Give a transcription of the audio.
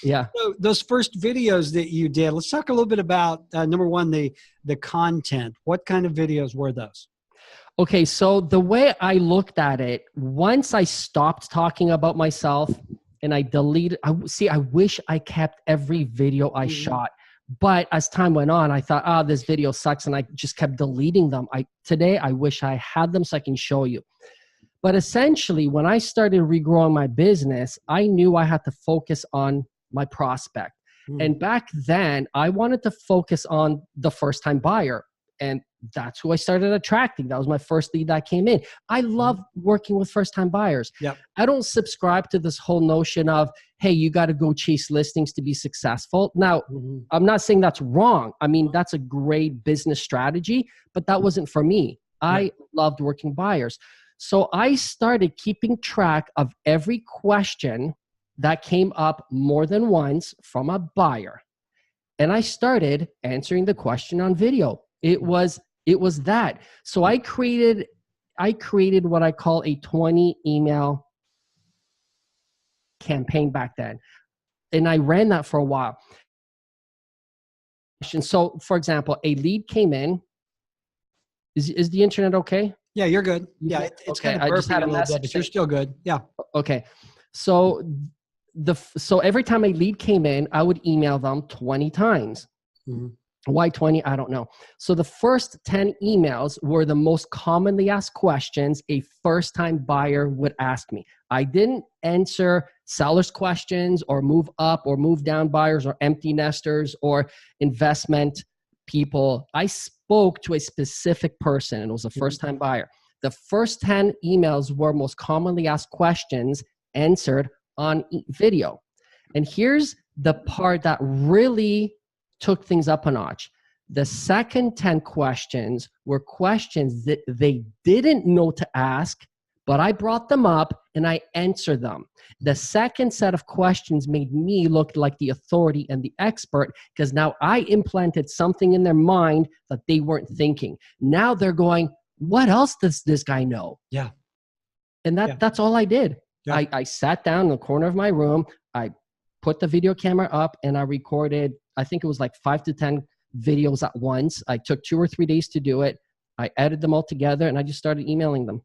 Yeah. So those first videos that you did, let's talk a little bit about, number one, the content. What kind of videos were those? Okay, so the way I looked at it, once I stopped talking about myself and I deleted, I wish I kept every video I shot. But as time went on, I thought, oh, this video sucks. And I just kept deleting them. Today, I wish I had them so I can show you. But essentially, when I started regrowing my business, I knew I had to focus on my prospect. And back then, I wanted to focus on the first-time buyer. And that's who I started attracting. That was my first lead that came in. I love working with first-time buyers. Yep. I don't subscribe to this whole notion of, hey, you got to go chase listings to be successful. Now, I'm not saying that's wrong. I mean, that's a great business strategy, but that wasn't for me. I loved working buyers. So I started keeping track of every question that came up more than once from a buyer. And I started answering the question on video. It was that. So I created what I call a 20 email campaign back then. And I ran that for a while. So for example, a lead came in. Is the internet okay? Yeah, you're good. Yeah, it's okay. kind of burping a little bit, but you're still good. Yeah. Okay. So every time a lead came in, I would email them 20 times. Why 20? I don't know. So the first 10 emails were the most commonly asked questions a first-time buyer would ask me. I didn't answer sellers' questions or move up or move down buyers or empty nesters or investment people. I spoke to a specific person, and it was a first-time buyer. The first 10 emails were most commonly asked questions answered on video. And here's the part that really took things up a notch. The second 10 questions were questions that they didn't know to ask, but I brought them up and I answered them. The second set of questions made me look like the authority and the expert because now I implanted something in their mind that they weren't thinking. Now they're going, what else does this guy know? Yeah. And that's all I did. Yeah. I sat down in the corner of my room. I put the video camera up and I recorded, I think it was like 5 to 10 videos at once. I took 2 or 3 days to do it. I edited them all together and I just started emailing them.